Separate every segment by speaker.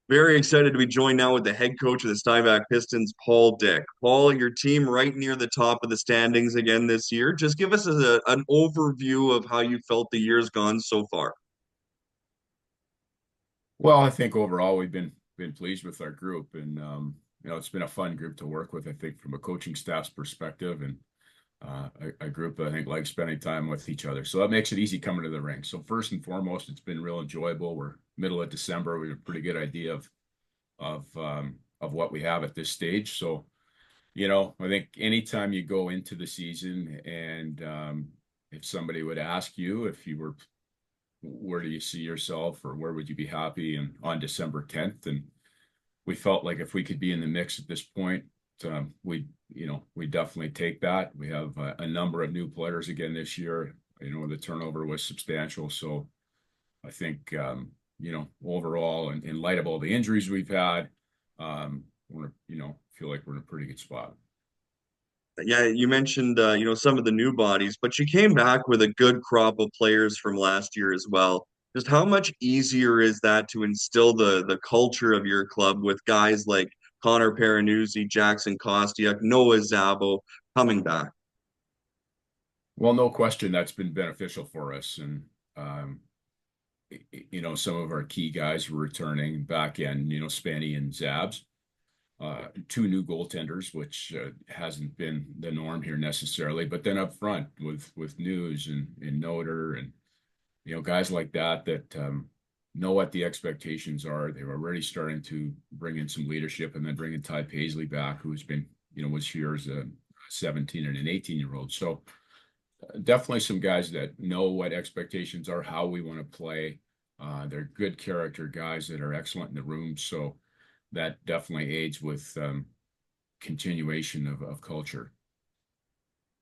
Speaker 1: Very excited to be joined now with the head coach of the Steinbach Pistons, Paul Dyck. Paul, your team right near the top of the standings again this year. Just give us an overview of how you felt the year's gone so far.
Speaker 2: Well, I think overall we've been pleased with our group, and it's been a fun group to work with. I think from a coaching staff's perspective, and a group that I think likes spending time with each other. So that makes it easy coming to the rink. So first and foremost, it's been real enjoyable. We're middle of December. We have a pretty good idea of what we have at this stage. So I think anytime you go into the season, and if somebody would ask you if you were where do you see yourself, or where would you be happy and on December 10th? And we felt like if we could be in the mix at this point, we definitely take that. We have a number of new players again this year. The turnover was substantial. So I think, overall, in light of all the injuries we've had, feel like we're in a pretty good spot.
Speaker 1: Yeah, you mentioned some of the new bodies, but you came back with a good crop of players from last year as well. Just how much easier is that to instill the culture of your club with guys like Connor Peranuzzi, Jackson Kostiak, Noah Zabo coming back?
Speaker 2: Well, no question that's been beneficial for us. And, some of our key guys were returning back end, Spanny and Zabs. Two new goaltenders, which hasn't been the norm here necessarily. But then up front with News and Noter and guys like that know what the expectations are. They're already starting to bring in some leadership, and then bringing Ty Paisley back, who's been was here as a 17 and an 18-year-old. So definitely some guys that know what expectations are, how we want to play. They're good character guys that are excellent in the room. So that definitely aids with continuation of culture.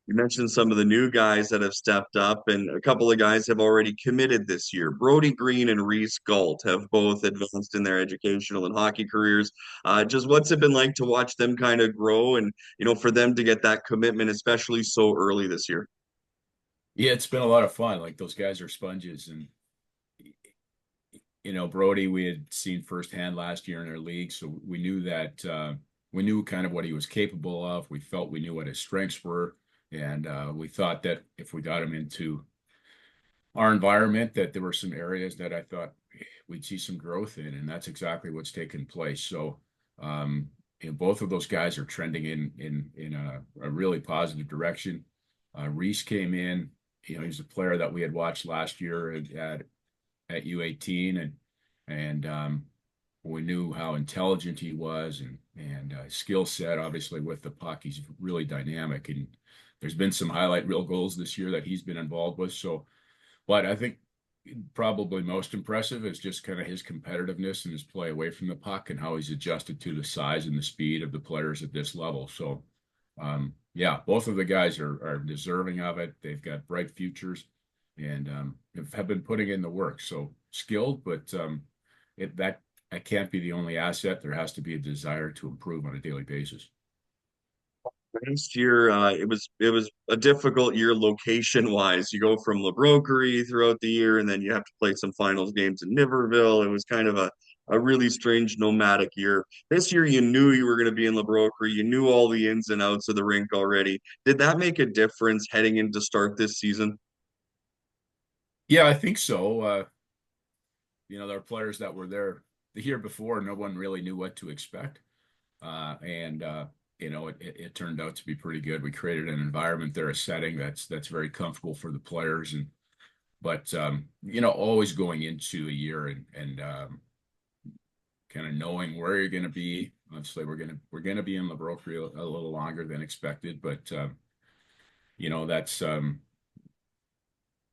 Speaker 1: You mentioned some of the new guys that have stepped up, and a couple of guys have already committed this year. Brody Green and Reese Galt have both advanced in their educational and hockey careers. Just what's it been like to watch them kind of grow and, for them to get that commitment, especially so early this year?
Speaker 2: Yeah, it's been a lot of fun. Like, those guys are sponges. And Brody, we had seen firsthand last year in our league, so we knew that we knew kind of what he was capable of. We felt we knew what his strengths were, and we thought that if we got him into our environment, that there were some areas that I thought we'd see some growth in, and that's exactly what's taken place. So, both of those guys are trending in a really positive direction. Reese came in. He's a player that we had watched last year at U18, and we knew how intelligent he was, and skill set. Obviously, with the puck, he's really dynamic, and there's been some highlight reel goals this year that he's been involved with. So, but I think probably most impressive is just kind of his competitiveness and his play away from the puck, and how he's adjusted to the size and the speed of the players at this level. So, yeah, both of the guys are deserving of it. They've got bright futures, and have been putting in the work. So skilled, but that can't be the only asset. There has to be a desire to improve on a daily basis.
Speaker 1: Last year, it was a difficult year location wise. You go from LaBrokery throughout the year, and then you have to play some finals games in Niverville. It was kind of a really strange nomadic year. This year, you knew you were going to be in LaBrokery. You knew all the ins and outs of the rink already. Did that make a difference heading into start this season?
Speaker 2: Yeah, I think so. There are players that were there the year before. No one really knew what to expect. And it turned out to be pretty good. We created an environment there, a setting that's very comfortable for the players. And but always going into a year, and kind of knowing where you're going to be. Obviously, we're gonna be in LaBrokery a little longer than expected, but that's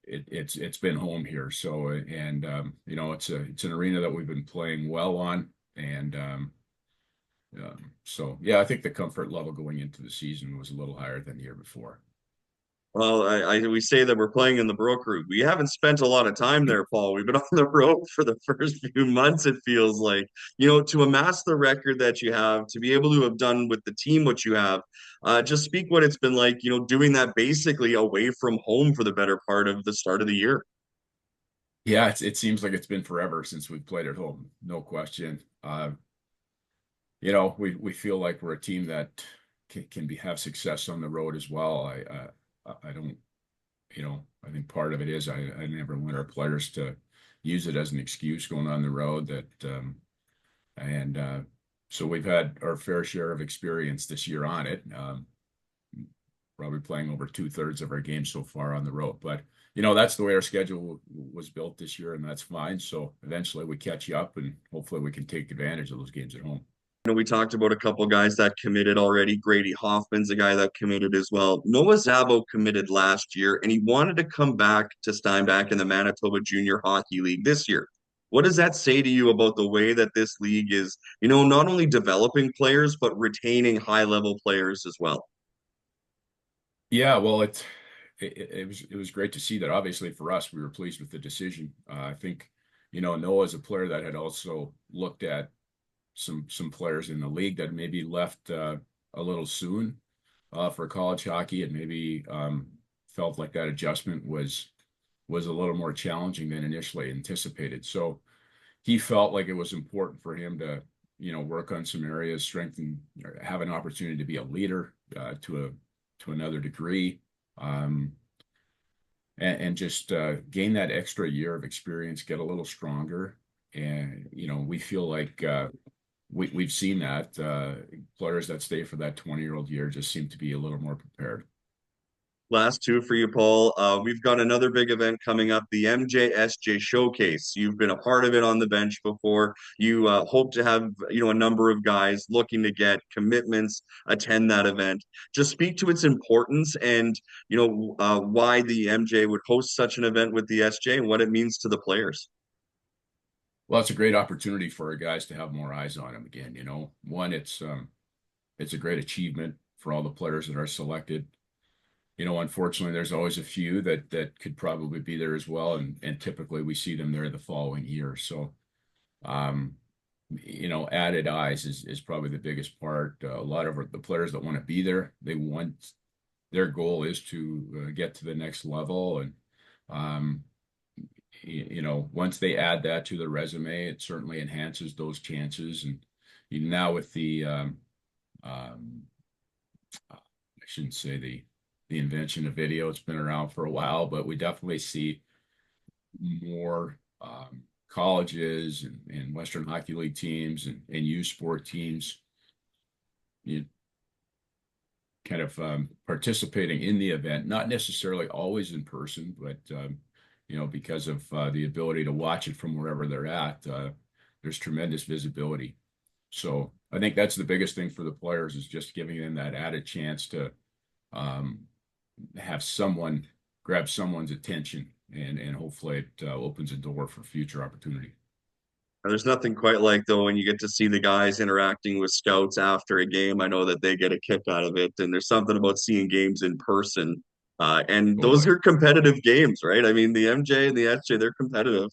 Speaker 2: it's been home here. So, and it's an arena that we've been playing well on. And so yeah, I think the comfort level going into the season was a little higher than the year before.
Speaker 1: Well, we say that we're playing in the Brook Route. We haven't spent a lot of time there, Paul. We've been on the road for the first few months, it feels like. To amass the record that you have, to be able to have done with the team what you have, just speak what it's been like, doing that basically away from home for the better part of the start of the year.
Speaker 2: Yeah, it seems like it's been forever since we've played at home, no question. We feel like we're a team that can have success on the road as well. I don't, I think part of it is I never want our players to use it as an excuse going on the road and so we've had our fair share of experience this year on it. Probably playing over 2/3 of our games so far on the road, but that's the way our schedule was built this year, and that's fine. So eventually we catch you up, and hopefully we can take advantage of those games at home.
Speaker 1: We talked about a couple guys that committed already. Grady Hoffman's a guy that committed as well. Noah Zabo committed last year, and he wanted to come back to Steinbach in the Manitoba Junior Hockey League this year. What does that say to you about the way that this league is, not only developing players, but retaining high-level players as well?
Speaker 2: Yeah, well, it was great to see that. Obviously, for us, we were pleased with the decision. I think, Noah is a player that had also looked at some players in the league that maybe left a little soon for college hockey, and maybe felt like that adjustment was a little more challenging than initially anticipated. So he felt like it was important for him to, work on some areas, strengthen, have an opportunity to be a leader to another degree, um, and just gain that extra year of experience, get a little stronger. And we feel like we've seen that players that stay for that 20-year-old year just seem to be a little more prepared.
Speaker 1: Last two for you, Paul. We've got another big event coming up, the MJSJ Showcase. You've been a part of it on the bench before. You hope to have, a number of guys looking to get commitments, attend that event. Just speak to its importance and, why the MJ would host such an event with the SJ and what it means to the players.
Speaker 2: Well, it's a great opportunity for our guys to have more eyes on them again. One, it's a great achievement for all the players that are selected. Unfortunately, there's always a few that could probably be there as well, and typically we see them there the following year. So, um, added eyes is probably the biggest part. A lot of the players that want to be there, their goal is to get to the next level, and um, once they add that to the resume, it certainly enhances those chances. And now with um, I shouldn't say the invention of video. It's been around for a while, but we definitely see more colleges and Western Hockey League teams and youth sport teams, you kind of participating in the event, not necessarily always in person, but because of the ability to watch it from wherever they're at, there's tremendous visibility. So I think that's the biggest thing for the players, is just giving them that added chance to um, have someone grab someone's attention, and hopefully it opens a door for future opportunity.
Speaker 1: There's nothing quite like, though, when you get to see the guys interacting with scouts after a game. I know that they get a kick out of it, and there's something about seeing games in person. And those
Speaker 2: Totally.
Speaker 1: are competitive games, right? I mean, the MJ and the SJ, they're competitive.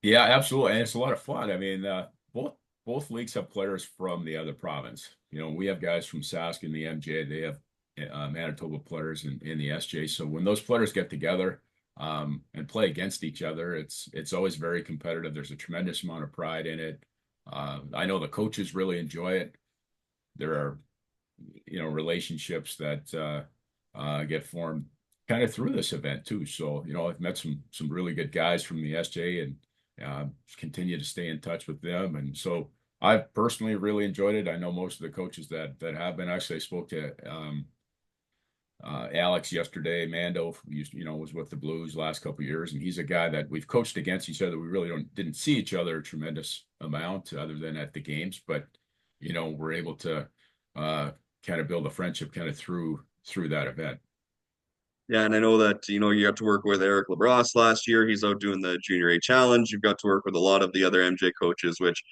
Speaker 2: Yeah, absolutely. And it's a lot of fun. I mean, both leagues have players from the other province. We have guys from Sask and the MJ. They have Manitoba players in the SJ. So when those players get together and play against each other, it's always very competitive. There's a tremendous amount of pride in it. I know the coaches really enjoy it. There are, relationships that get formed kind of through this event too. So, I've met some really good guys from the SJ, and continue to stay in touch with them. And so I've personally really enjoyed it. I know most of the coaches that have been. Actually, I spoke to Alex yesterday. Mando was with the Blues last couple of years, and he's a guy that we've coached against each other. We really didn't see each other a tremendous amount other than at the games, but we're able to kind of build a friendship kind of through that event.
Speaker 1: Yeah, and I know that, you got to work with Eric LaBrosse last year. He's out doing the Junior A Challenge. You've got to work with a lot of the other MJ coaches, which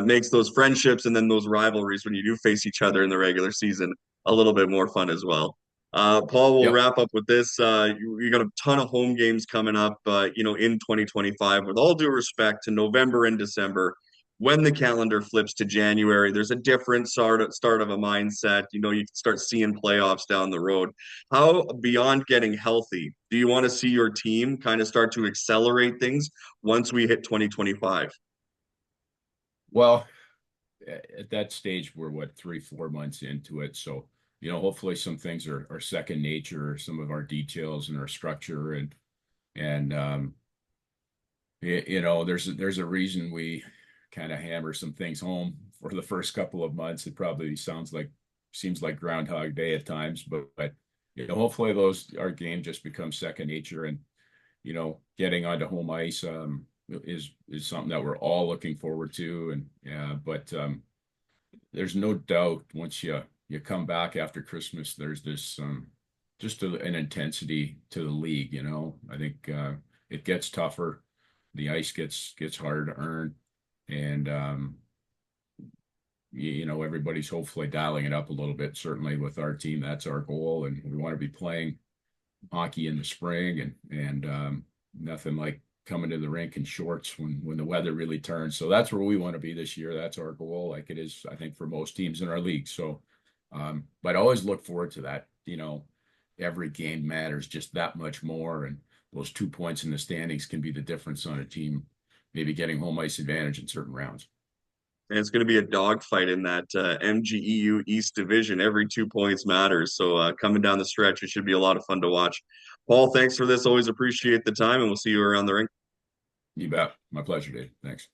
Speaker 1: makes those friendships and then those rivalries when you do face each other in the regular season a little bit more fun as well. Paul, we'll
Speaker 2: Yep.
Speaker 1: wrap up with this. You got a ton of home games coming up, in 2025. With all due respect to November and December, when the calendar flips to January, there's a different start of a mindset. You know, you can start seeing playoffs down the road. How, beyond getting healthy, do you want to see your team kind of start to accelerate things once we hit 2025?
Speaker 2: Well, at that stage, we're what, 3, 4 months into it. So, hopefully some things are second nature, some of our details and our structure and there's a reason we kind of hammer some things home for the first couple of months. It probably seems like Groundhog Day at times, but hopefully those our game just becomes second nature, and getting onto home ice is something that we're all looking forward to. And yeah, but there's no doubt once you come back after Christmas, there's this just an intensity to the league. I think it gets tougher. The ice gets harder to earn, and everybody's hopefully dialing it up a little bit. Certainly with our team, that's our goal, and we want to be playing hockey in the spring, and nothing like coming to the rink in shorts when the weather really turns. So that's where we want to be this year. That's our goal, like it is, I think, for most teams in our league. So, but I always look forward to that. Every game matters just that much more, and those 2 points in the standings can be the difference on a team maybe getting home ice advantage in certain rounds.
Speaker 1: And it's going to be a dogfight in that MGEU East Division. Every 2 points matters. So coming down the stretch, it should be a lot of fun to watch. Paul, thanks for this. Always appreciate the time, and we'll see you around the rink.
Speaker 2: You bet. My pleasure, Dave. Thanks.